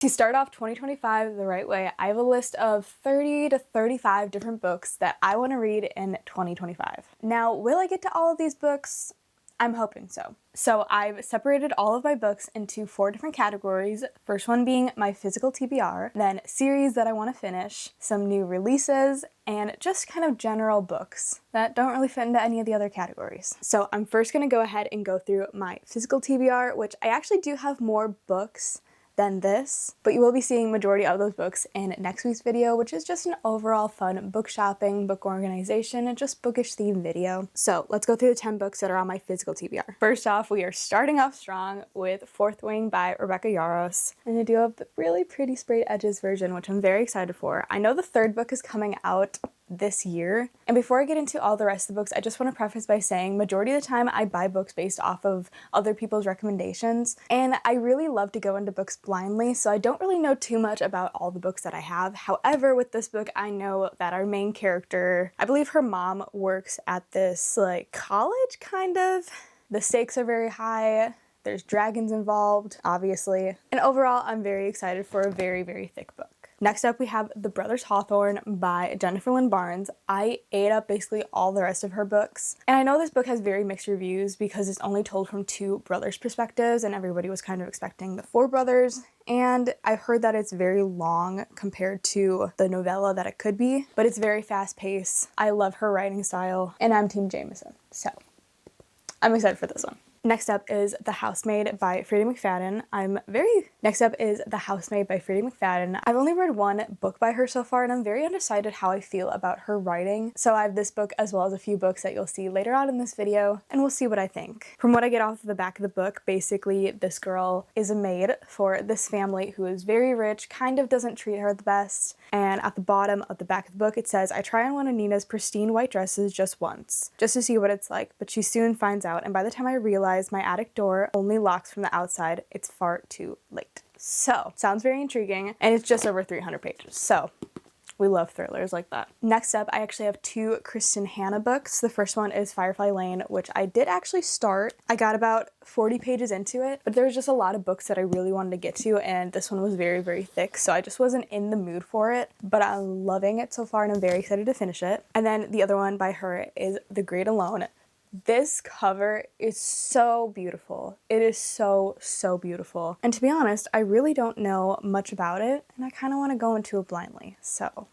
To start off 2025 the right way, I have a list of 30 to 35 different books that I want to read in 2025. Now, will I get to all of these books? I'm hoping so. So I've separated all of my books into 4 different categories. First one being my physical TBR, then series that I want to finish, some new releases, and just kind of general books that don't really fit into any of the other categories. So I'm first going to go ahead and go through my physical TBR, which I actually do have more books than this, but you will be seeing majority of those books in next week's video, which is just an overall fun book shopping, book organization, and just bookish theme video. So let's go through the 10 books that are on my physical TBR. First off, we are starting off strong with Fourth Wing by Rebecca Yarros, and I do have the really pretty sprayed edges version, which I'm very excited for. I know the 3rd book is coming out this year. And before I get into all the rest of the books, I just want to preface by saying majority of the time I buy books based off of other people's recommendations, and I really love to go into books blindly, so I don't really know too much about all the books that I have. However, with this book, I know that our main character, I believe her mom works at this like college kind of. The stakes are very high. There's dragons involved, obviously. And overall, I'm very excited for a very, very thick book. Next up, we have The Brothers Hawthorne by Jennifer Lynn Barnes. I ate up basically all the rest of her books. And I know this book has very mixed reviews because it's only told from 2 brothers' perspectives, and everybody was kind of expecting the 4 brothers. And I've heard that it's very long compared to the novella that it could be, but it's very fast-paced. I love her writing style, and I'm Team Jameson, so I'm excited for this one. Next up is The Housemaid by Freida McFadden. Next up is The Housemaid by Freida McFadden. I've only read 1 book by her so far, and I'm very undecided how I feel about her writing. So I have this book as well as a few books that you'll see later on in this video, and we'll see what I think. From what I get off the back of the book, basically this girl is a maid for this family who is very rich, kind of doesn't treat her the best. And at the bottom of the back of the book, it says, "I try on one of Nina's pristine white dresses just once, just to see what it's like, but she soon finds out, and by the time I realize my attic door only locks from the outside, it's far too late." So, sounds very intriguing, and it's just over 300 pages. So, we love thrillers like that. Next up, I actually have 2 Kristen Hanna books. The first one is Firefly Lane, which I did actually start. I got about 40 pages into it, but there was just a lot of books that I really wanted to get to, and this one was very, very thick, so I just wasn't in the mood for it, but I'm loving it so far, and I'm very excited to finish it. And then the other one by her is The Great Alone. This cover is so beautiful. It is so, so beautiful. And to be honest, I really don't know much about it, and I kind of want to go into it blindly.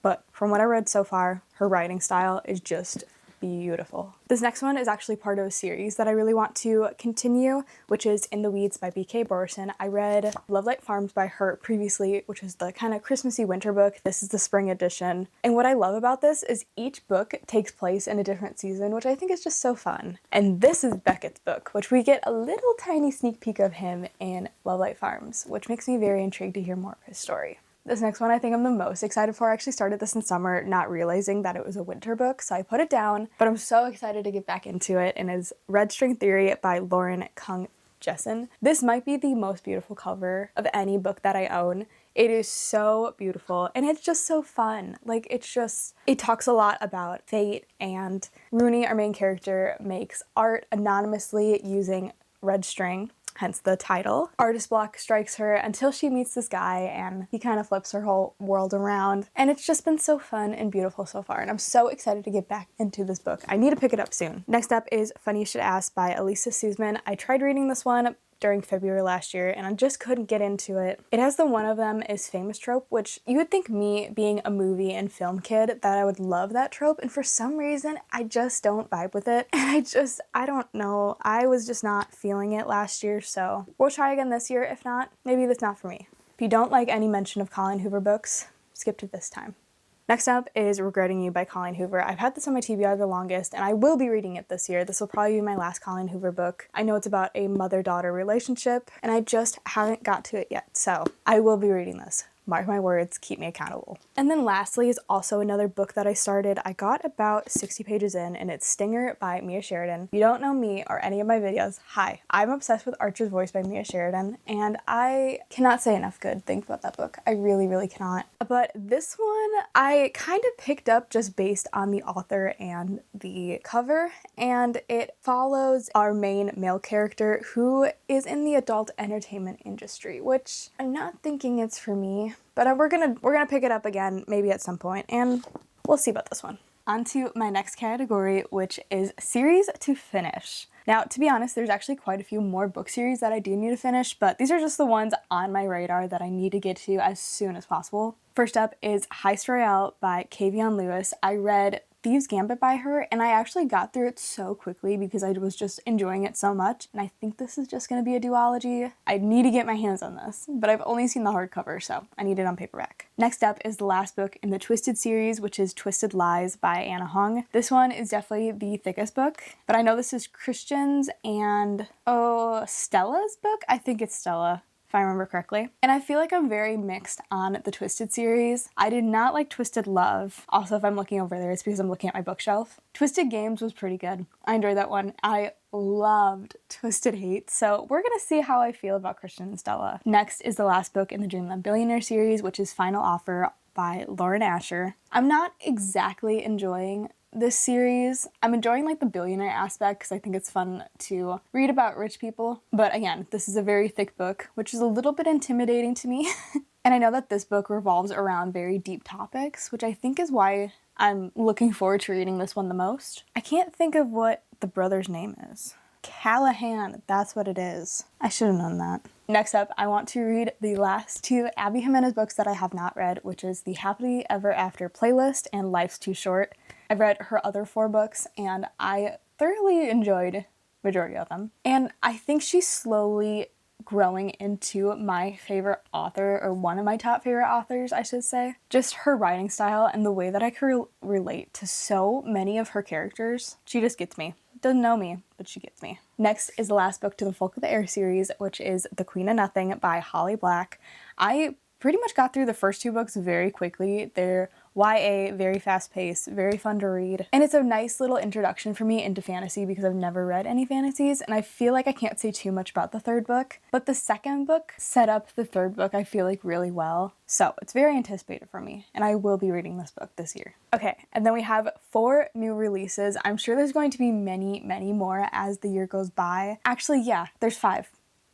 But from what I read so far, her writing style is just beautiful. This next one is actually part of a series that I really want to continue, which is In the Weeds by B.K. Borson. I read Love Light Farms by her previously, which is the kind of Christmassy winter book. This is the spring edition. And what I love about this is each book takes place in a different season, which I think is just so fun. And this is Beckett's book, which we get a little tiny sneak peek of him in Love Light Farms, which makes me very intrigued to hear more of his story. This next one I think I'm the most excited for. I actually started this in summer, not realizing that it was a winter book, so I put it down, but I'm so excited to get back into it, and is Red String Theory by Lauren Kung Jessen. This might be the most beautiful cover of any book that I own. It is so beautiful, and it's just so fun. Like, it talks a lot about fate, and Rooney, our main character, makes art anonymously using red string, hence the title. Artist block strikes her until she meets this guy, and he kind of flips her whole world around. And it's just been so fun and beautiful so far, and I'm so excited to get back into this book. I need to pick it up soon. Next up is Funny You Should Ask by Elisa Sussman. I tried reading this one during February last year, and I just couldn't get into it. It has the "one of them is famous" trope, which you would think, me being a movie and film kid, that I would love that trope, and for some reason I just don't vibe with it. And I don't know, I was just not feeling it last year, so we'll try again this year. If not, maybe that's not for me. If you don't like any mention of Colleen Hoover books, skip to this time. Next up is Regretting You by Colleen Hoover. I've had this on my TBR the longest, and I will be reading it this year. This will probably be my last Colleen Hoover book. I know it's about a mother-daughter relationship, and I just haven't got to it yet, so I will be reading this. Mark my words, keep me accountable. And then lastly is also another book that I started. I got about 60 pages in, and it's Stinger by Mia Sheridan. If you don't know me or any of my videos, hi, I'm obsessed with Archer's Voice by Mia Sheridan, and I cannot say enough good things about that book. I really, really cannot. But this one I kind of picked up just based on the author and the cover, and it follows our main male character who is in the adult entertainment industry, which I'm not thinking it's for me, but we're gonna pick it up again maybe at some point, and we'll see about this one. On to my next category, which is series to finish. Now, to be honest, there's actually quite a few more book series that I do need to finish, but these are just the ones on my radar that I need to get to as soon as possible. First up is Heist Royale by Kavion Lewis. I read Thieves Gambit by her, and I actually got through it so quickly because I was just enjoying it so much, and I think this is just going to be a duology. I need to get my hands on this, but I've only seen the hardcover, so I need it on paperback. Next up is the last book in the Twisted series, which is Twisted Lies by Anna Hong. This one is definitely the thickest book, but I know this is Christian's and, Stella's book? I think it's Stella, if I remember correctly. And I feel like I'm very mixed on the Twisted series. I did not like Twisted Love. Also, if I'm looking over there, it's because I'm looking at my bookshelf. Twisted Games was pretty good. I enjoyed that one. I loved Twisted Hate, so we're gonna see how I feel about Christian and Stella. Next is the last book in the Dreamland Billionaire series, which is Final Offer by Lauren Asher. I'm not exactly enjoying this series. I'm enjoying like the billionaire aspect because I think it's fun to read about rich people. But again, this is a very thick book, which is a little bit intimidating to me. And I know that this book revolves around very deep topics, which I think is why I'm looking forward to reading this one the most. I can't think of what the brother's name is. Callahan, that's what it is. I should have known that. Next up, I want to read the last two Abby Jimenez books that I have not read, which is the Happily Ever After playlist and Life's Too Short. I've read her other 4 books, and I thoroughly enjoyed majority of them. And I think she's slowly growing into my favorite author, or one of my top favorite authors, I should say. Just her writing style and the way that I can relate to so many of her characters. She just gets me. Doesn't know me, but she gets me. Next is the last book to the Folk of the Air series, which is The Queen of Nothing by Holly Black. I pretty much got through the first 2 books very quickly. They're YA, very fast paced, very fun to read. And it's a nice little introduction for me into fantasy because I've never read any fantasies, and I feel like I can't say too much about the 3rd book. But the 2nd book set up the 3rd book, I feel like, really well. So it's very anticipated for me, and I will be reading this book this year. Okay, and then we have 4 new releases. I'm sure there's going to be many, many more as the year goes by. Actually, yeah, there's 5.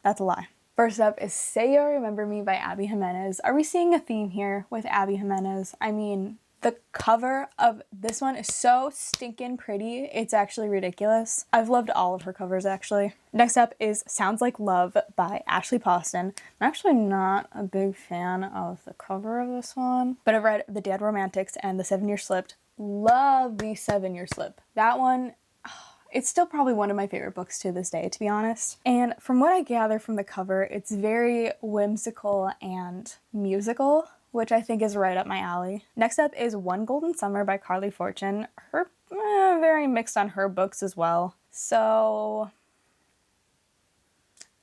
That's a lie. First up is Say You'll Remember Me by Abby Jimenez. Are we seeing a theme here with Abby Jimenez? I mean, the cover of this one is so stinking pretty. It's actually ridiculous. I've loved all of her covers, actually. Next up is Sounds Like Love by Ashley Poston. I'm actually not a big fan of the cover of this one, but I've read The Dead Romantics and The 7-Year Slip. Love The 7-Year Slip. That one, it's still probably one of my favorite books to this day, to be honest. And from what I gather from the cover, it's very whimsical and musical, which I think is right up my alley. Next up is One Golden Summer by Carly Fortune. Her, very mixed on her books as well. So,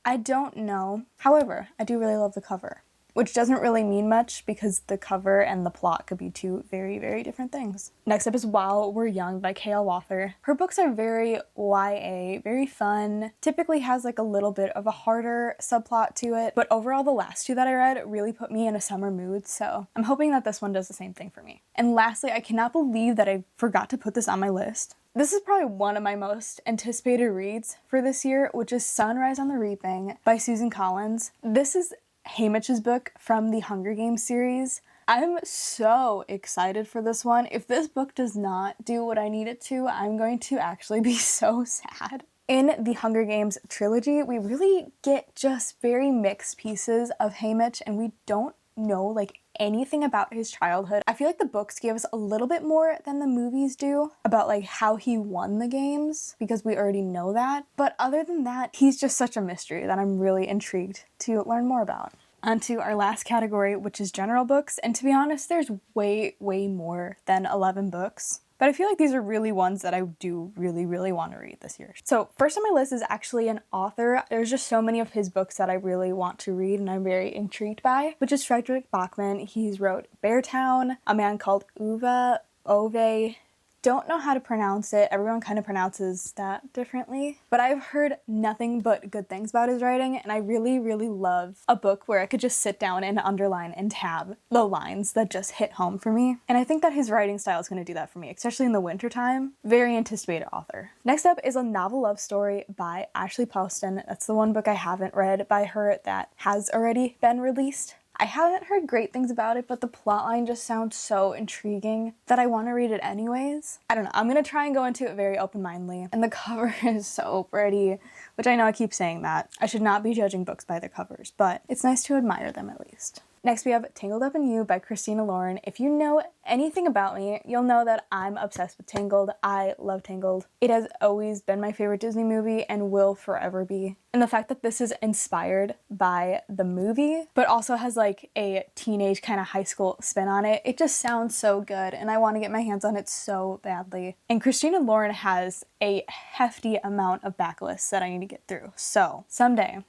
I don't know. However, I do really love the cover, which doesn't really mean much because the cover and the plot could be 2 very, very different things. Next up is While We're Young by K.L. Walther. Her books are very YA, very fun, typically has like a little bit of a harder subplot to it, but overall the last 2 that I read really put me in a summer mood, so I'm hoping that this one does the same thing for me. And lastly, I cannot believe that I forgot to put this on my list. This is probably one of my most anticipated reads for this year, which is Sunrise on the Reaping by Susan Collins. This is Haymitch's book from the Hunger Games series. I'm so excited for this one. If this book does not do what I need it to, I'm going to actually be so sad. In the Hunger Games trilogy, we really get just very mixed pieces of Haymitch, and we don't know like anything about his childhood. I feel like the books give us a little bit more than the movies do about like how he won the games, because we already know that. But other than that, he's just such a mystery that I'm really intrigued to learn more about. On to our last category, which is general books. And to be honest, there's way, way more than 11 books. But I feel like these are really ones that I do really want to read this year. So first on my list is actually an author. There's just so many of his books that I really want to read and I'm very intrigued by, which is Frederick Bachman. He's wrote Beartown, A Man Called Ove. Don't know how to pronounce it. Everyone kind of pronounces that differently. But I've heard nothing but good things about his writing, and I really love a book where I could just sit down and underline and tab the lines that just hit home for me. And I think that his writing style is going to do that for me, especially in the wintertime. Very anticipated author. Next up is a novel love story by Ashley Poston. That's the one book I haven't read by her that has already been released. I haven't heard great things about it, but the plotline just sounds so intriguing that I want to read it anyways. I don't know, I'm going to try and go into it very open-mindedly. And the cover is so pretty, which I know I keep saying that. I should not be judging books by their covers, but it's nice to admire them at least. Next we have Tangled Up in You by Christina Lauren. If you know anything about me, you'll know that I'm obsessed with Tangled. I love Tangled. It has always been my favorite Disney movie and will forever be. And the fact that this is inspired by the movie, but also has like a teenage kind of high school spin on it, it just sounds so good and I want to get my hands on it so badly. And Christina Lauren has a hefty amount of backlists that I need to get through. So someday.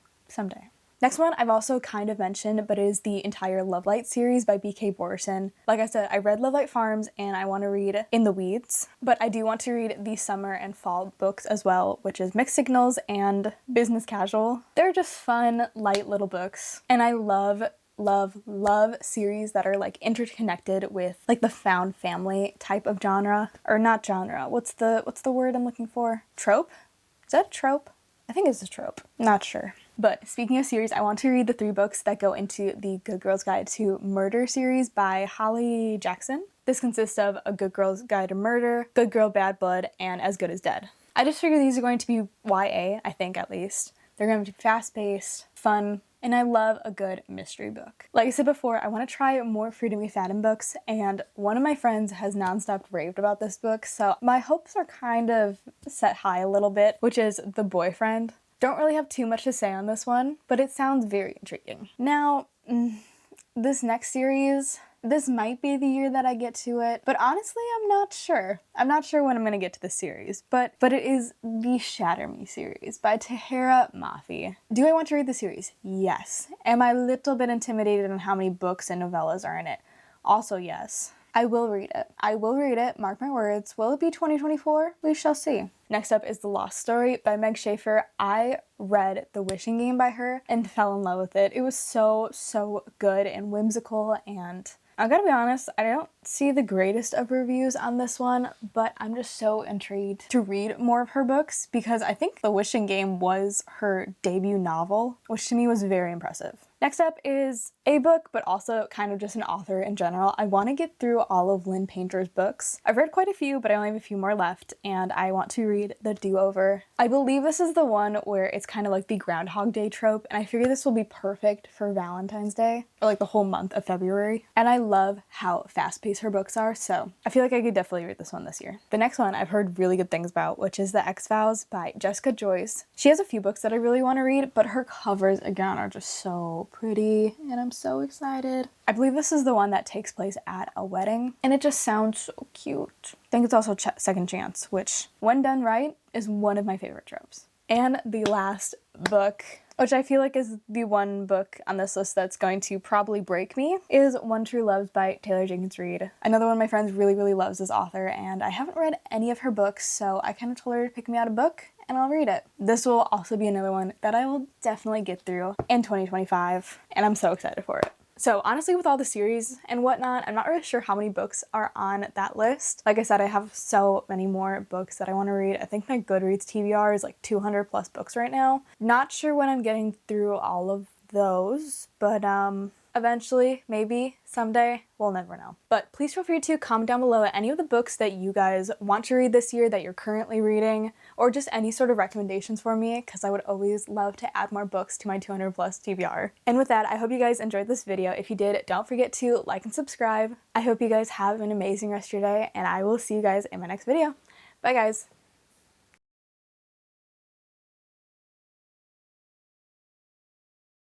Next one I've also kind of mentioned, but it is the entire Lovelight series by B.K. Borison. Like I said, I read Lovelight Farms and I want to read In the Weeds, but I do want to read the summer and fall books as well, which is Mixed Signals and Business Casual. They're just fun, light little books, and I love series that are like interconnected with like the found family type of genre, or not genre. What's the word I'm looking for? Trope? Is that a trope? I think it's a trope. Not sure. But speaking of series, I want to read the 3 books that go into the Good Girl's Guide to Murder series by Holly Jackson. This consists of A Good Girl's Guide to Murder, Good Girl, Bad Blood, and As Good as Dead. I just figure these are going to be YA, I think at least. They're going to be fast-paced, fun, and I love a good mystery book. Like I said before, I want to try more Freedom McFadden books, and one of my friends has nonstop raved about this book, so my hopes are kind of set high a little bit, which is The Boyfriend. Don't really have too much to say on this one, but it sounds very intriguing. Now, this next series, this might be the year that I get to it, but honestly, I'm not sure. I'm not sure when I'm gonna get to this series, but it is the Shatter Me series by Tahira Mafi. Do I want to read the series? Yes. Am I a little bit intimidated on how many books and novellas are in it? Also, yes. I will read it. I will read it, mark my words. Will it be 2024? We shall see. Next up is The Lost Story by Meg Schaefer. I read The Wishing Game by her and fell in love with it. It was so good and whimsical, and I gotta be honest, I don't see the greatest of reviews on this one, but I'm just so intrigued to read more of her books because I think The Wishing Game was her debut novel, which to me was very impressive. Next up is a book, but also kind of just an author in general. I want to get through all of Lynn Painter's books. I've read quite a few, but I only have a few more left, and I want to read The Do-Over. I believe this is the one where it's kind of like the Groundhog Day trope, and I figure this will be perfect for Valentine's Day, or like the whole month of February. And I love how fast-paced her books are, so I feel like I could definitely read this one this year. The next one I've heard really good things about, which is The X-Files by Jessica Joyce. She has a few books that I really want to read, but her covers, again, are just so pretty, and I'm so excited. I believe this is the one that takes place at a wedding, and it just sounds so cute. I think it's also Second Chance, which, when done right, is one of my favorite tropes. And the last book, which I feel like is the one book on this list that's going to probably break me, is One True Loves by Taylor Jenkins Reid. Another one of my friends really loves this author, and I haven't read any of her books, so I kind of told her to pick me out a book, and I'll read it. This will also be another one that I will definitely get through in 2025, and I'm so excited for it. So honestly, with all the series and whatnot, I'm not really sure how many books are on that list. Like I said, I have so many more books that I want to read. I think my Goodreads TBR is like 200 plus books right now. Not sure when I'm getting through all of those, but eventually, maybe, someday, we'll never know. But please feel free to comment down below any of the books that you guys want to read this year that you're currently reading, or just any sort of recommendations for me, because I would always love to add more books to my 200 plus TBR. And with that, I hope you guys enjoyed this video. If you did, don't forget to like and subscribe. I hope you guys have an amazing rest of your day, and I will see you guys in my next video. Bye guys!